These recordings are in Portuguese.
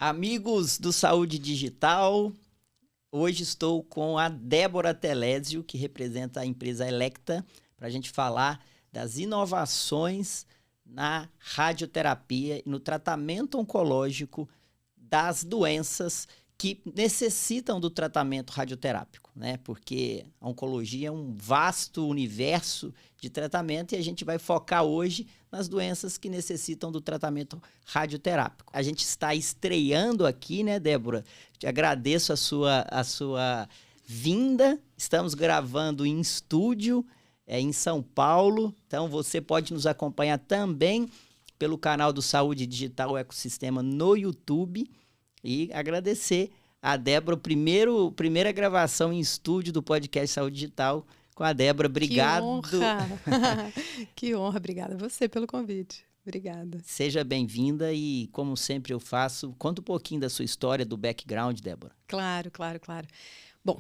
Amigos do Saúde Digital, hoje estou com a Débora Telésio, que representa a empresa Elekta, para a gente falar das inovações na radioterapia e no tratamento oncológico das doenças que necessitam do tratamento radioterápico, né? Porque a oncologia é um vasto universo de tratamento e a gente vai focar hoje nas doenças que necessitam do tratamento radioterápico. A gente está estreando aqui, né, Débora? Te agradeço a sua vinda. Estamos gravando em estúdio, em São Paulo. Então, você pode nos acompanhar também pelo canal do Saúde Digital Ecossistema no YouTube. E agradecer a Débora, primeira gravação em estúdio do podcast Saúde Digital com a Débora. Obrigado. Que honra! Que honra, obrigada a você pelo convite. Obrigada. Seja bem-vinda e, como sempre eu faço, conta um pouquinho da sua história, do background, Débora. Claro. Bom,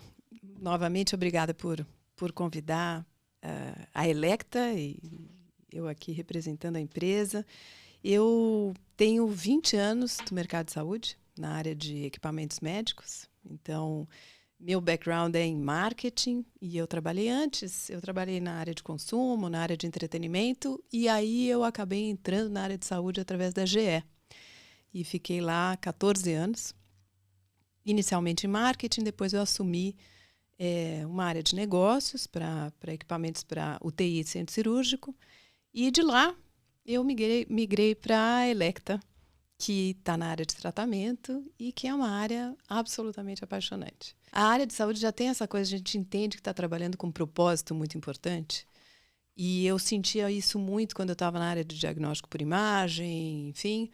novamente, obrigada por convidar a Elekta e eu aqui representando a empresa. Eu tenho 20 anos do mercado de saúde, na área de equipamentos médicos. Então, meu background é em marketing e eu trabalhei na área de consumo, na área de entretenimento e aí eu acabei entrando na área de saúde através da GE. E fiquei lá 14 anos, inicialmente em marketing, depois eu assumi uma área de negócios para equipamentos para UTI e centro cirúrgico e de lá eu migrei para a Elekta, que está na área de tratamento e que é uma área absolutamente apaixonante. A área de saúde já tem essa coisa, a gente entende que está trabalhando com um propósito muito importante e eu sentia isso muito quando eu estava na área de diagnóstico por imagem, enfim.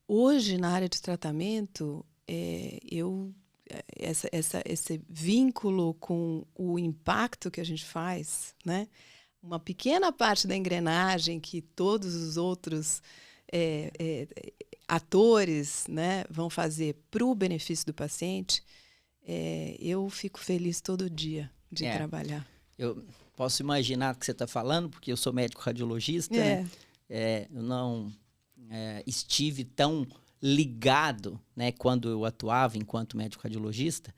Hoje, na área de tratamento, esse vínculo com o impacto que a gente faz, né? Uma pequena parte da engrenagem que todos os outros atores, né, vão fazer para o benefício do paciente, eu fico feliz todo dia de trabalhar. Eu posso imaginar o que você está falando, porque eu sou médico radiologista, né? Eu não estive tão ligado, né, quando eu atuava enquanto médico radiologista,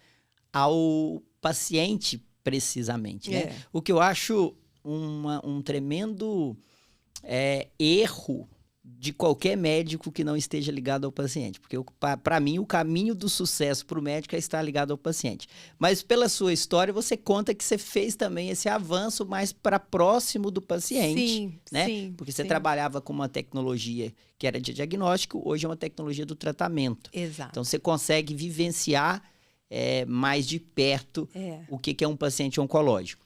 ao paciente precisamente. Né? O que eu acho um tremendo erro de qualquer médico que não esteja ligado ao paciente. Porque, para mim, o caminho do sucesso para o médico é estar ligado ao paciente. Mas, pela sua história, você conta que você fez também esse avanço mais para próximo do paciente. Sim, né? sim. Porque você trabalhava com uma tecnologia que era de diagnóstico, hoje é uma tecnologia do tratamento. Exato. Então, você consegue vivenciar mais de perto o que é um paciente oncológico.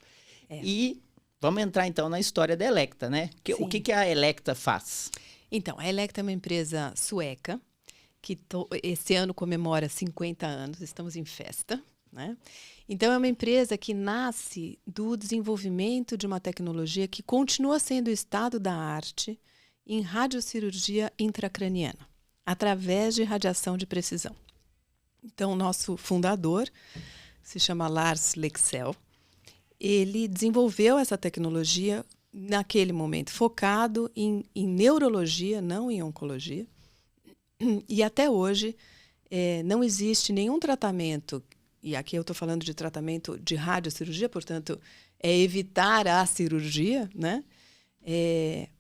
E vamos entrar, então, na história da Elekta, né? O que a Elekta faz? Então, a Elekta é uma empresa sueca que esse ano comemora 50 anos, estamos em festa, né? Então, é uma empresa que nasce do desenvolvimento de uma tecnologia que continua sendo o estado da arte em radiocirurgia intracraniana, através de radiação de precisão. Então, o nosso fundador se chama Lars Leksell. Ele desenvolveu essa tecnologia naquele momento focado em neurologia, não em oncologia. E até hoje não existe nenhum tratamento, e aqui eu estou falando de tratamento de radiocirurgia, portanto, evitar a cirurgia, né?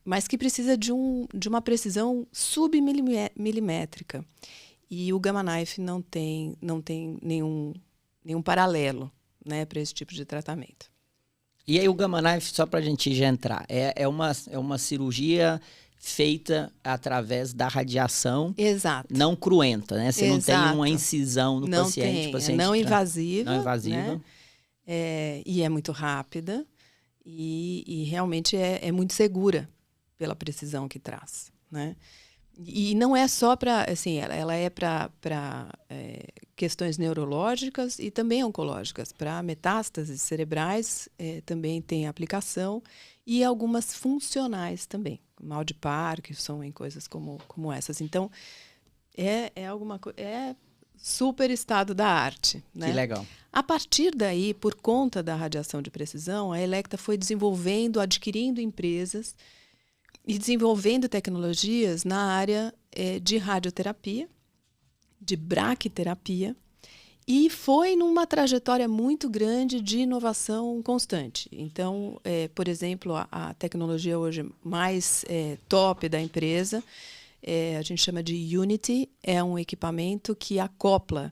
Mas que precisa de uma precisão submilimétrica. E o Gamma Knife não tem nenhum paralelo, né, para esse tipo de tratamento. E aí o Gamma Knife, só para a gente já entrar, é uma cirurgia feita através da radiação. Exato. Não cruenta, né? Você não tem uma incisão no não paciente. Tem. O paciente não invasiva. Não invasiva. Né? E é muito rápida e realmente é muito segura pela precisão que traz, né? E não é só para, assim, ela é para questões neurológicas e também oncológicas. Para metástases cerebrais também tem aplicação e algumas funcionais também, mal de Parkinson em coisas como essas. Então, é super estado da arte. Né? Que legal. A partir daí, por conta da radiação de precisão, a Elekta foi desenvolvendo, adquirindo empresas e desenvolvendo tecnologias na área de radioterapia de braquiterapia, e foi numa trajetória muito grande de inovação constante. Então, por exemplo, a tecnologia hoje mais top da empresa, a gente chama de Unity, é um equipamento que acopla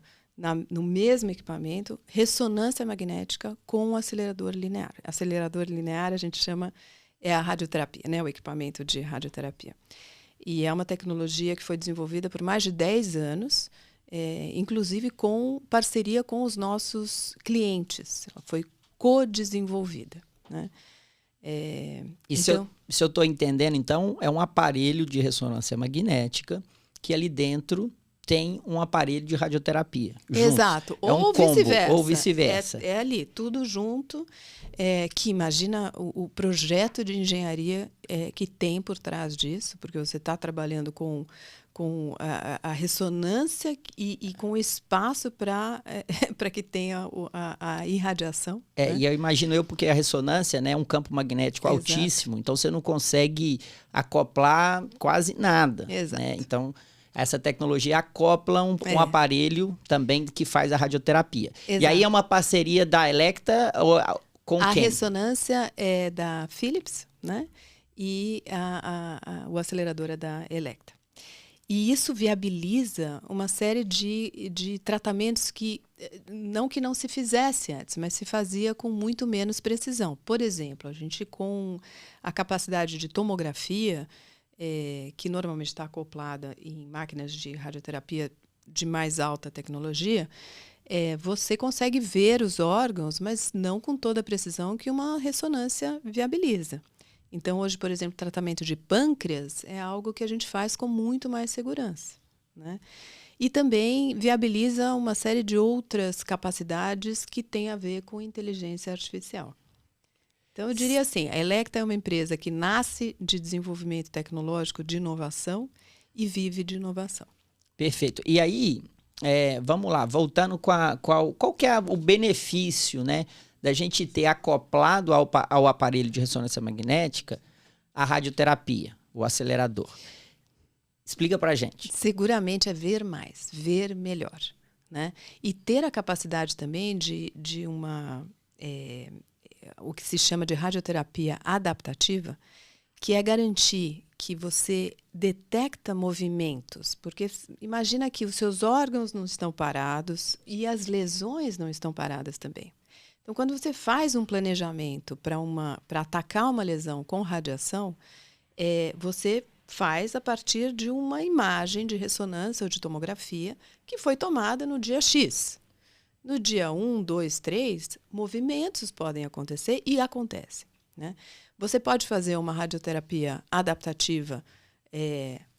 no mesmo equipamento ressonância magnética com acelerador linear. Acelerador linear a gente chama a radioterapia, né? O equipamento de radioterapia. E é uma tecnologia que foi desenvolvida por mais de 10 anos, inclusive com parceria com os nossos clientes. Ela foi co-desenvolvida, né? Se eu estou entendendo, então, é um aparelho de ressonância magnética que ali dentro tem um aparelho de radioterapia. Exato. É um combo, ou vice-versa. É ali, tudo junto. Que imagina o projeto de engenharia que tem por trás disso, porque você está trabalhando com a ressonância e com o espaço para que tenha a irradiação. Né? E eu imagino porque a ressonância, né, é um campo magnético altíssimo, então você não consegue acoplar quase nada. Exato. Né? Então, essa tecnologia acopla um aparelho também que faz a radioterapia. Exato. E aí é uma parceria da Elekta com quem? A ressonância é da Philips, né? E o acelerador é da Elekta. E isso viabiliza uma série de tratamentos que não se fizesse antes, mas se fazia com muito menos precisão. Por exemplo, a gente com a capacidade de tomografia, que normalmente está acoplada em máquinas de radioterapia de mais alta tecnologia, você consegue ver os órgãos, mas não com toda a precisão que uma ressonância viabiliza. Então, hoje, por exemplo, o tratamento de pâncreas é algo que a gente faz com muito mais segurança. Né? E também viabiliza uma série de outras capacidades que têm a ver com inteligência artificial. Então, eu diria assim, a Elekta é uma empresa que nasce de desenvolvimento tecnológico, de inovação, e vive de inovação. Perfeito. E aí, vamos lá, voltando qual que é o benefício, né, da gente ter acoplado ao aparelho de ressonância magnética a radioterapia, o acelerador. Explica pra gente. Seguramente é ver mais, ver melhor. Né? E ter a capacidade também de o que se chama de radioterapia adaptativa, que é garantir que você detecta movimentos, porque imagina que os seus órgãos não estão parados e as lesões não estão paradas também. Então, quando você faz um planejamento para atacar uma lesão com radiação, você faz a partir de uma imagem de ressonância ou de tomografia que foi tomada no dia X. No dia 1, 2, 3, movimentos podem acontecer e acontecem. Né? Você pode fazer uma radioterapia adaptativa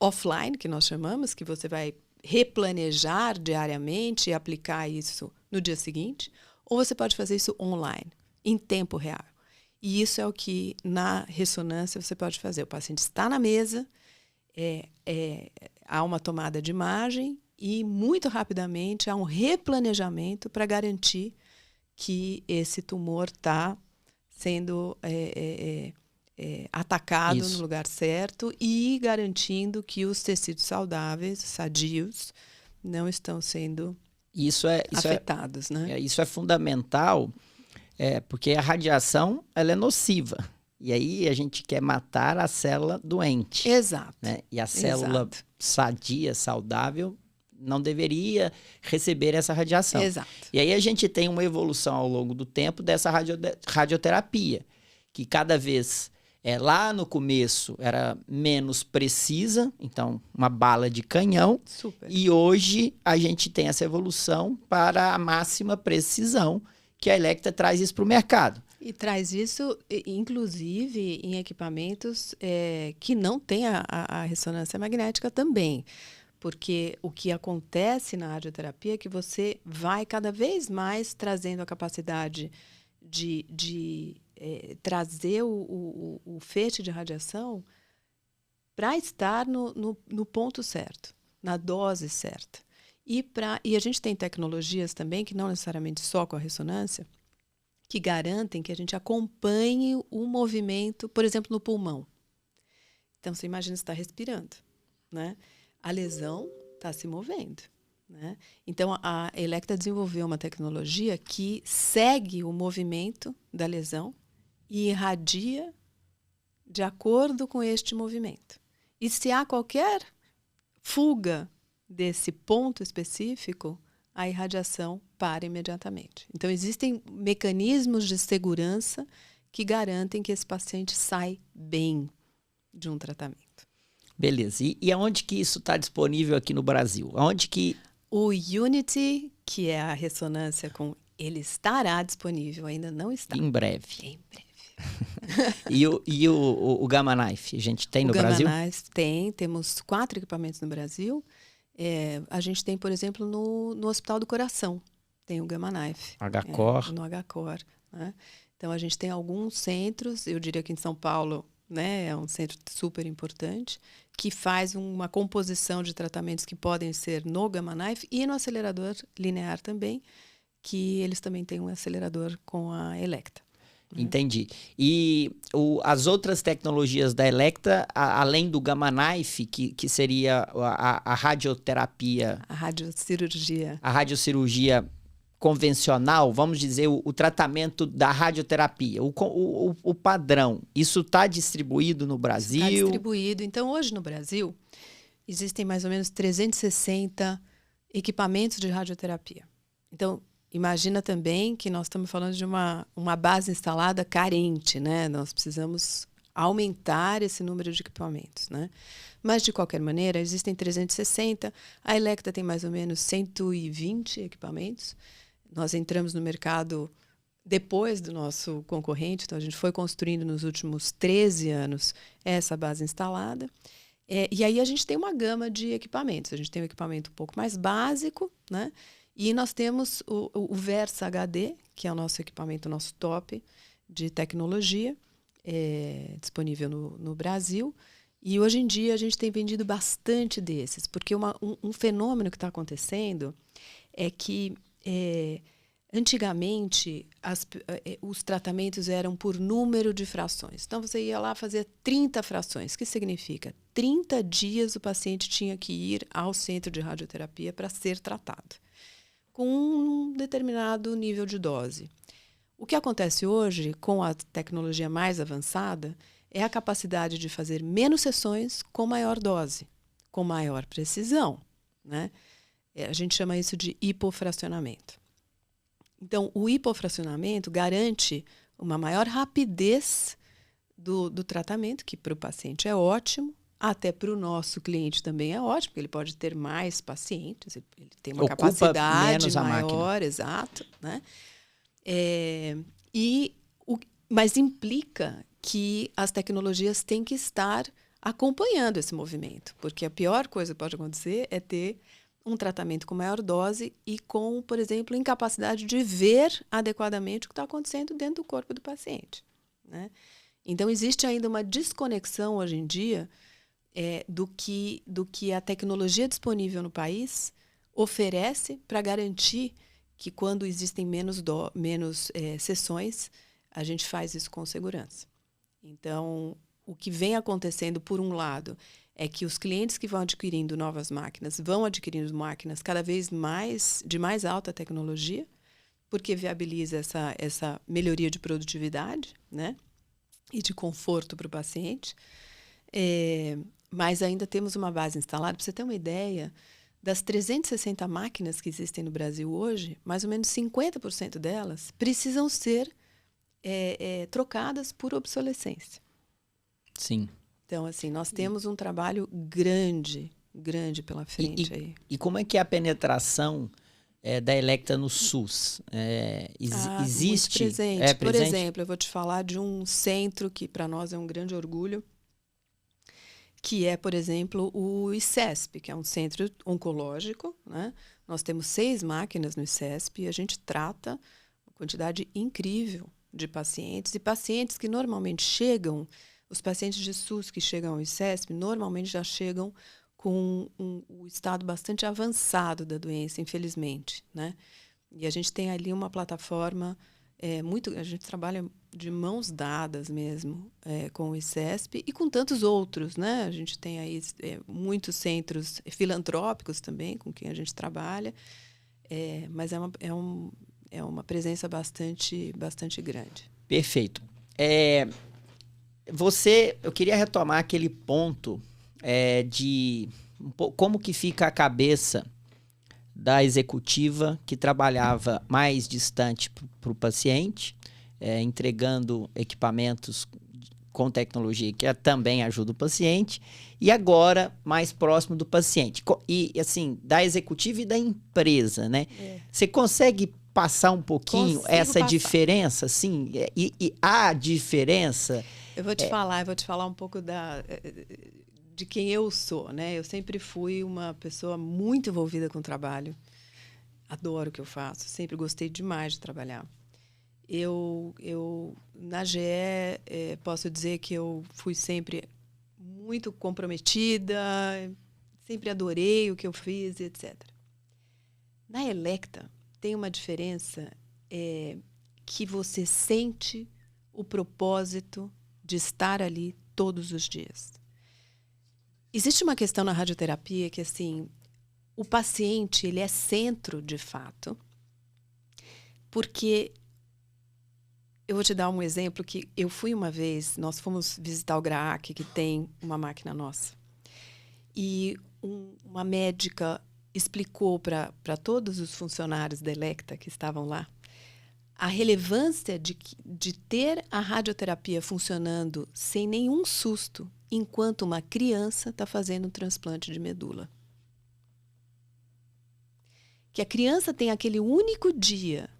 offline, que nós chamamos, que você vai replanejar diariamente e aplicar isso no dia seguinte, ou você pode fazer isso online, em tempo real. E isso é o que na ressonância você pode fazer. O paciente está na mesa, há uma tomada de imagem e muito rapidamente há um replanejamento para garantir que esse tumor está sendo atacado no lugar certo e garantindo que os tecidos saudáveis, sadios, não estão sendo afetados. Né? Isso é fundamental, porque a radiação ela é nociva. E aí a gente quer matar a célula doente. Exato. Né? E a célula sadia, saudável, não deveria receber essa radiação. Exato. E aí a gente tem uma evolução ao longo do tempo dessa radioterapia, que cada vez, lá no começo, era menos precisa, então uma bala de canhão. Super. E hoje a gente tem essa evolução para a máxima precisão, que a Elekta traz isso para o mercado. E traz isso, inclusive, em equipamentos que não têm a ressonância magnética também. Porque o que acontece na radioterapia é que você vai cada vez mais trazendo a capacidade de trazer o feixe de radiação para estar no ponto certo, na dose certa. E a gente tem tecnologias também, que não necessariamente só com a ressonância, que garantem que a gente acompanhe o movimento, por exemplo, no pulmão. Então, você imagina, você está respirando, né? A lesão está se movendo. né? Então, a Elekta desenvolveu uma tecnologia que segue o movimento da lesão e irradia de acordo com este movimento. E se há qualquer fuga desse ponto específico, a irradiação para imediatamente. Então, existem mecanismos de segurança que garantem que esse paciente sai bem de um tratamento. Beleza. E aonde que isso está disponível aqui no Brasil? Aonde que... O Unity, que é a ressonância com... Ele estará disponível, ainda não está. Em breve. Em breve. E o Gamma Knife, a gente tem no Brasil? O Gamma Knife temos 4 equipamentos no Brasil. A gente tem, por exemplo, no Hospital do Coração, tem o Gamma Knife. HCor. No HCor, né? Então, a gente tem alguns centros, eu diria que em São Paulo, né, é um centro super importante, que faz uma composição de tratamentos que podem ser no Gamma Knife e no acelerador linear também, que eles também têm um acelerador com a Elekta. Entendi. E as outras tecnologias da Elekta, além do Gamma Knife, que seria a radioterapia... A radiocirurgia. A radiocirurgia convencional, vamos dizer, o tratamento da radioterapia, o padrão, isso está distribuído no Brasil? Está distribuído. Então, hoje no Brasil, existem mais ou menos 360 equipamentos de radioterapia. Então, imagina também que nós estamos falando de uma base instalada carente, né? Nós precisamos aumentar esse número de equipamentos, né? Mas, de qualquer maneira, existem 360. A Elekta tem mais ou menos 120 equipamentos. Nós entramos no mercado depois do nosso concorrente, então a gente foi construindo nos últimos 13 anos essa base instalada. E aí a gente tem uma gama de equipamentos. A gente tem um equipamento um pouco mais básico, né? E nós temos o Versa HD, que é o nosso equipamento, nosso top de tecnologia, disponível no Brasil. E hoje em dia a gente tem vendido bastante desses, porque um fenômeno que está acontecendo é que antigamente os tratamentos eram por número de frações. Então você ia lá fazer 30 frações. O que significa? 30 dias o paciente tinha que ir ao centro de radioterapia para ser tratado, com um determinado nível de dose. O que acontece hoje, com a tecnologia mais avançada, é a capacidade de fazer menos sessões com maior dose, com maior precisão, né? A gente chama isso de hipofracionamento. Então, o hipofracionamento garante uma maior rapidez do tratamento, que para o paciente é ótimo, até para o nosso cliente também é ótimo, porque ele pode ter mais pacientes, ele tem uma capacidade maior, exato, né? Mas implica que as tecnologias têm que estar acompanhando esse movimento, porque a pior coisa que pode acontecer é ter um tratamento com maior dose e com, por exemplo, incapacidade de ver adequadamente o que está acontecendo dentro do corpo do paciente, né? Então, existe ainda uma desconexão hoje em dia do que a tecnologia disponível no país oferece para garantir que, quando existem menos sessões, a gente faz isso com segurança. Então, o que vem acontecendo, por um lado, é que os clientes que vão adquirindo novas máquinas vão adquirindo máquinas cada vez mais de mais alta tecnologia, porque viabiliza essa melhoria de produtividade, né? E de conforto para o paciente. Mas ainda temos uma base instalada. Para você ter uma ideia, das 360 máquinas que existem no Brasil hoje, mais ou menos 50% delas precisam ser trocadas por obsolescência. Sim. Então, assim, nós temos um trabalho grande pela frente aí. E como é que é a penetração da Elekta no SUS? Existe? Muito presente. Por exemplo, eu vou te falar de um centro que para nós é um grande orgulho, que é, por exemplo, o ICESP, que é um centro oncológico, né? Nós temos 6 máquinas no ICESP e a gente trata uma quantidade incrível de pacientes, e pacientes que normalmente chegam, os pacientes de SUS que chegam ao ICESP, normalmente já chegam com um estado bastante avançado da doença, infelizmente, né? E a gente tem ali uma plataforma A gente trabalha de mãos dadas mesmo com o ICESP e com tantos outros, né? A gente tem aí muitos centros filantrópicos também com quem a gente trabalha, mas é uma presença bastante grande. Perfeito. Eu queria retomar aquele ponto de como que fica a cabeça da executiva que trabalhava mais distante para o paciente, entregando equipamentos com tecnologia que também ajuda o paciente, e agora mais próximo do paciente. E assim, da executiva e da empresa, né? Você consegue passar um pouquinho essa diferença, assim? E a diferença... Eu vou te falar um pouco de quem eu sou, né? Eu sempre fui uma pessoa muito envolvida com o trabalho. Adoro o que eu faço, sempre gostei demais de trabalhar. Eu na GE, posso dizer que eu fui sempre muito comprometida, sempre adorei o que eu fiz, etc. Na Electa, tem uma diferença que você sente o propósito de estar ali todos os dias. Existe uma questão na radioterapia que, assim, o paciente ele é centro, de fato, porque... Eu vou te dar um exemplo que eu fui uma vez, nós fomos visitar o GRAAC, que tem uma máquina nossa. E uma médica explicou para todos os funcionários da Electa que estavam lá a relevância de ter a radioterapia funcionando sem nenhum susto, enquanto uma criança está fazendo um transplante de medula. Que a criança tem aquele único dia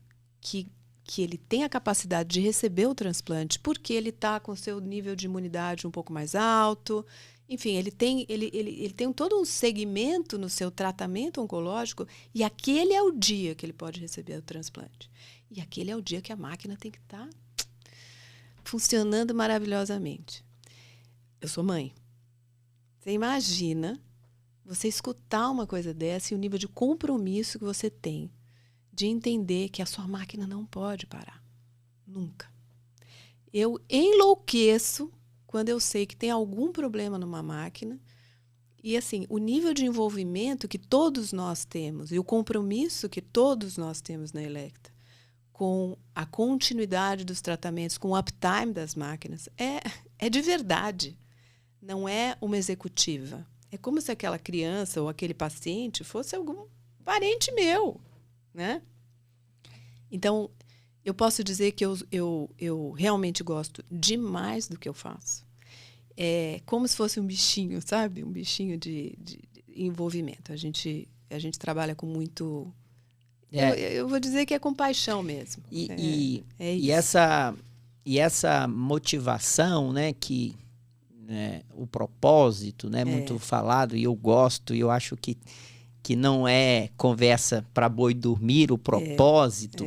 que ele tem a capacidade de receber o transplante porque ele está com seu nível de imunidade um pouco mais alto. Enfim, ele tem todo um segmento no seu tratamento oncológico e aquele é o dia que ele pode receber o transplante. E aquele é o dia que a máquina tem que estar funcionando maravilhosamente. Eu sou mãe. Você imagina você escutar uma coisa dessa e o nível de compromisso que você tem de entender que a sua máquina não pode parar. Nunca. Eu enlouqueço quando eu sei que tem algum problema numa máquina e, assim, o nível de envolvimento que todos nós temos e o compromisso que todos nós temos na Electa com a continuidade dos tratamentos, com o uptime das máquinas, é de verdade. Não é uma executiva. É como se aquela criança ou aquele paciente fosse algum parente meu. Né? Então, eu posso dizer que eu realmente gosto demais do que eu faço. É como se fosse um bichinho, sabe? Um bichinho de envolvimento. A gente trabalha com muito... Eu vou dizer que é com paixão mesmo. E essa motivação, né, que o propósito, né, muito falado, e eu gosto, e eu acho que não é conversa para boi dormir, o propósito,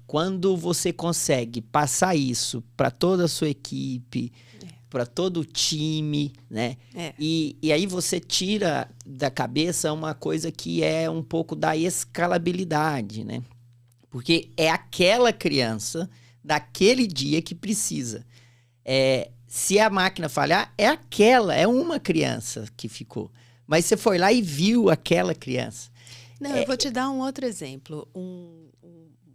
quando você consegue passar isso para toda a sua equipe, para todo o time, né? E aí você tira da cabeça uma coisa que é um pouco da escalabilidade, né? Porque é aquela criança daquele dia que precisa. Se a máquina falhar, é uma criança que ficou. Mas você foi lá e viu aquela criança. Não, eu vou te dar um outro exemplo.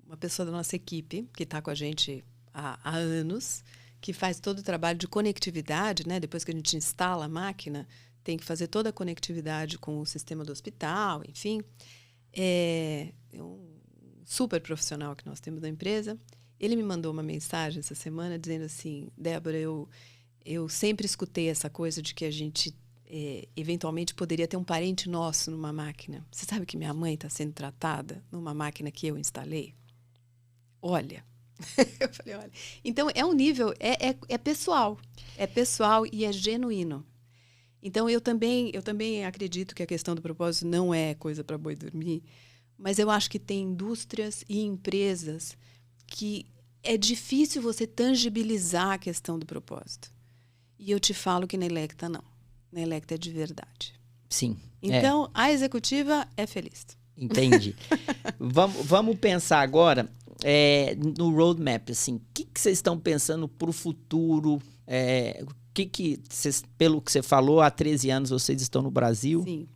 Uma pessoa da nossa equipe, que está com a gente há anos, que faz todo o trabalho de conectividade, né? Depois que a gente instala a máquina, tem que fazer toda a conectividade com o sistema do hospital, enfim. É um super profissional que nós temos na empresa. Ele me mandou uma mensagem essa semana dizendo assim: Débora, eu sempre escutei essa coisa de que a gente... eventualmente poderia ter um parente nosso numa máquina. Você sabe que minha mãe está sendo tratada numa máquina que eu instalei? Olha, eu falei, olha. Então, é um nível, é pessoal. É pessoal e é genuíno. Então, eu também acredito que a questão do propósito não é coisa para boi dormir, mas eu acho que tem indústrias e empresas que é difícil você tangibilizar a questão do propósito. E eu te falo que na Electa não. Na Electa é de verdade. Sim. Então, a executiva é feliz. Entendi. Vamos pensar agora no roadmap, assim, o que vocês estão pensando para o futuro? Pelo que você falou, há 13 anos vocês estão no Brasil. Sim.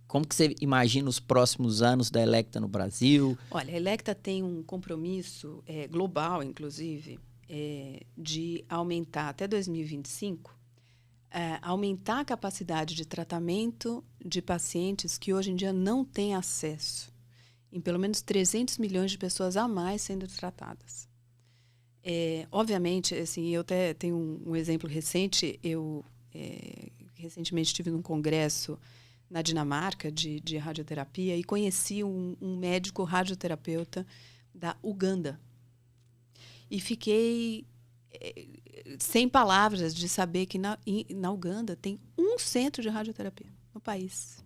Como que você imagina os próximos anos da Electa no Brasil? Olha, a Electa tem um compromisso global, inclusive, de aumentar até 2025, aumentar a capacidade de tratamento de pacientes que hoje em dia não têm acesso, em pelo menos 300 milhões de pessoas a mais sendo tratadas. Obviamente, assim, eu até tenho um exemplo recente. Eu recentemente estive num congresso na Dinamarca de radioterapia e conheci um médico radioterapeuta da Uganda. E fiquei sem palavras de saber que na Uganda tem um centro de radioterapia no país.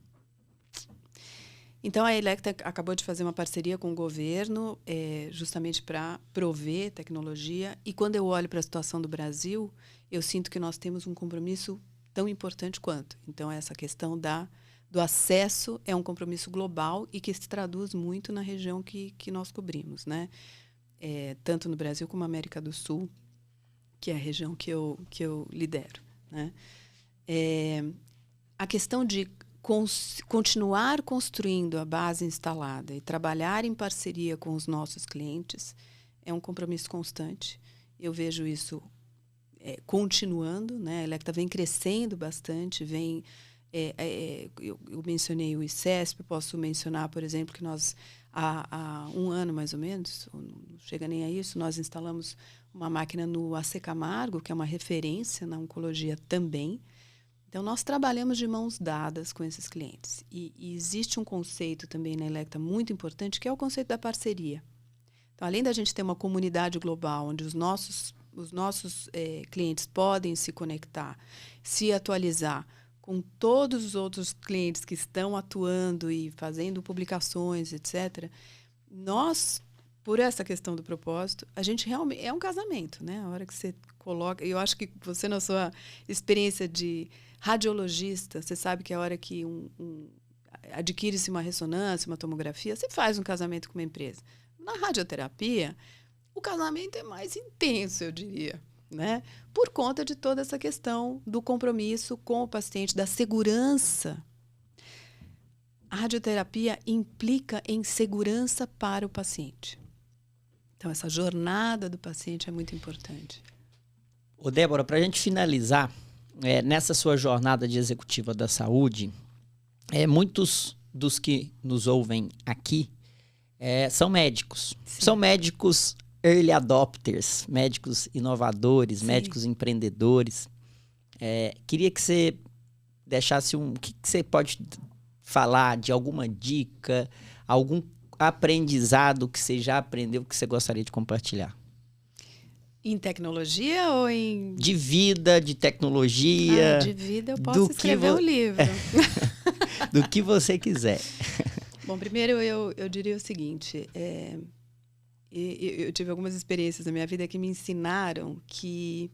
Então, a Electa acabou de fazer uma parceria com o governo justamente para prover tecnologia. E quando eu olho para a situação do Brasil, eu sinto que nós temos um compromisso tão importante quanto. Então, essa questão do acesso é um compromisso global e que se traduz muito na região que nós cobrimos, né? Tanto no Brasil como na América do Sul, que é a região que eu lidero, né? A questão de continuar construindo a base instalada e trabalhar em parceria com os nossos clientes é um compromisso constante. Eu vejo isso continuando, né? A Electa vem crescendo bastante, eu mencionei o ICESP, posso mencionar, por exemplo, que nós, há um ano mais ou menos, não chega nem a isso, nós instalamos uma máquina no AC Camargo, que é uma referência na oncologia também. Então, nós trabalhamos de mãos dadas com esses clientes. E existe um conceito também na Electa muito importante, que é o conceito da parceria. Então, além da gente ter uma comunidade global, onde os nossos clientes podem se conectar, se atualizar com todos os outros clientes que estão atuando e fazendo publicações, etc., nós, por essa questão do propósito, a gente realmente... É um casamento, né? A hora que você coloca... Eu acho que você, na sua experiência de radiologista, você sabe que a hora que adquire-se uma ressonância, uma tomografia, você faz um casamento com uma empresa. Na radioterapia, o casamento é mais intenso, eu diria, né? Por conta de toda essa questão do compromisso com o paciente, da segurança. A radioterapia implica em segurança para o paciente. Então, essa jornada do paciente é muito importante. Ô, Débora, para a gente finalizar, nessa sua jornada de executiva da saúde, muitos dos que nos ouvem aqui são médicos. Sim. São médicos early adopters, médicos inovadores, sim, médicos empreendedores. Queria que você deixasse o que você pode falar de alguma dica, algum aprendizado que você já aprendeu que você gostaria de compartilhar? Em tecnologia ou em... De vida, de tecnologia. De vida eu posso escrever um livro. Do que você quiser. Bom, primeiro eu diria o seguinte, eu tive algumas experiências na minha vida que me ensinaram que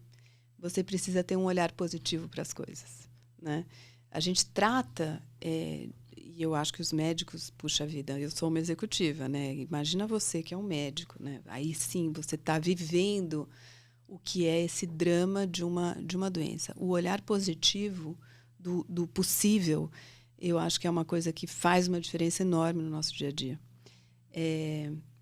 você precisa ter um olhar positivo para as coisas, né? A gente trata, e eu acho que os médicos, puxa vida, eu sou uma executiva, né? Imagina você que é um médico, né? Aí sim, você está vivendo o que é esse drama de uma doença. O olhar positivo do possível, eu acho que é uma coisa que faz uma diferença enorme no nosso dia a dia.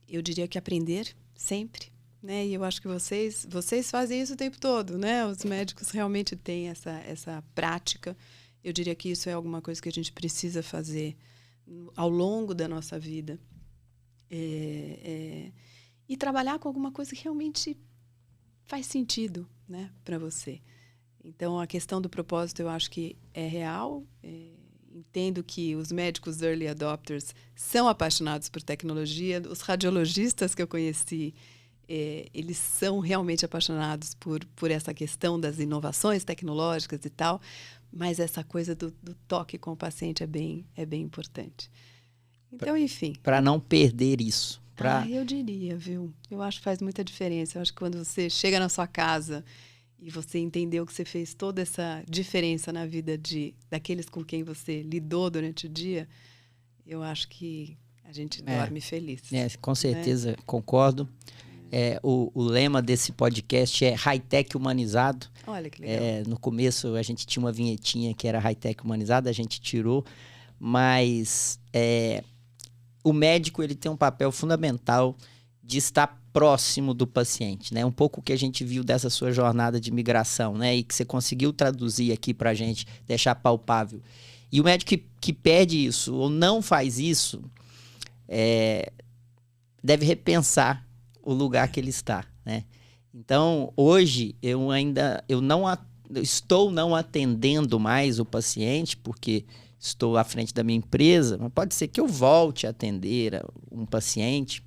Eu diria que aprender sempre, né? E eu acho que vocês fazem isso o tempo todo, né? Os médicos realmente têm essa prática. Eu diria que isso é alguma coisa que a gente precisa fazer ao longo da nossa vida. E trabalhar com alguma coisa que realmente faz sentido, né, para você. Então, a questão do propósito eu acho que é real. Entendo que os médicos early adopters são apaixonados por tecnologia. Os radiologistas que eu conheci, eles são realmente apaixonados por essa questão das inovações tecnológicas e tal. Mas essa coisa do toque com o paciente é bem importante. Então, enfim. Para não perder isso. Eu diria, viu? Eu acho que faz muita diferença. Eu acho que quando você chega na sua casa e você entendeu que você fez toda essa diferença na vida daqueles com quem você lidou durante o dia, eu acho que a gente dorme feliz. Com certeza, concordo. O lema desse podcast é high-tech humanizado. Olha que legal. No começo a gente tinha uma vinhetinha que era high-tech humanizado, a gente tirou, mas o médico ele tem um papel fundamental de estar próximo do paciente, né? Um pouco o que a gente viu dessa sua jornada de migração, né? E que você conseguiu traduzir aqui para a gente, deixar palpável. E o médico que perde isso ou não faz isso, deve repensar o lugar que ele está, né? Então, hoje, eu estou não atendendo mais o paciente, porque estou à frente da minha empresa, mas pode ser que eu volte a atender um paciente.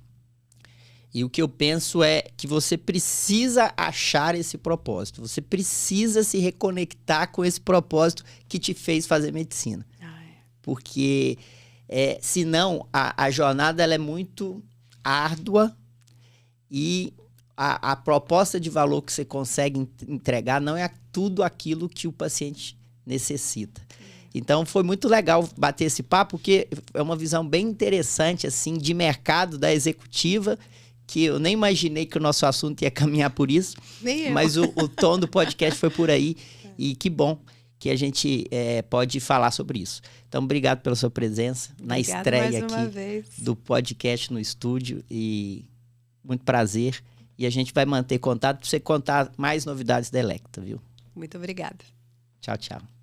E o que eu penso é que você precisa achar esse propósito, você precisa se reconectar com esse propósito que te fez fazer medicina. Porque, senão, a jornada ela é muito árdua e a proposta de valor que você consegue entregar não é tudo aquilo que o paciente necessita. Então, foi muito legal bater esse papo, porque é uma visão bem interessante assim, de mercado da executiva, que eu nem imaginei que o nosso assunto ia caminhar por isso, mas o tom do podcast foi por aí, e que bom que a gente pode falar sobre isso. Então, obrigado pela sua presença na estreia aqui do podcast no estúdio, e muito prazer. E a gente vai manter contato para você contar mais novidades da Electa, viu? Muito obrigada. Tchau, tchau.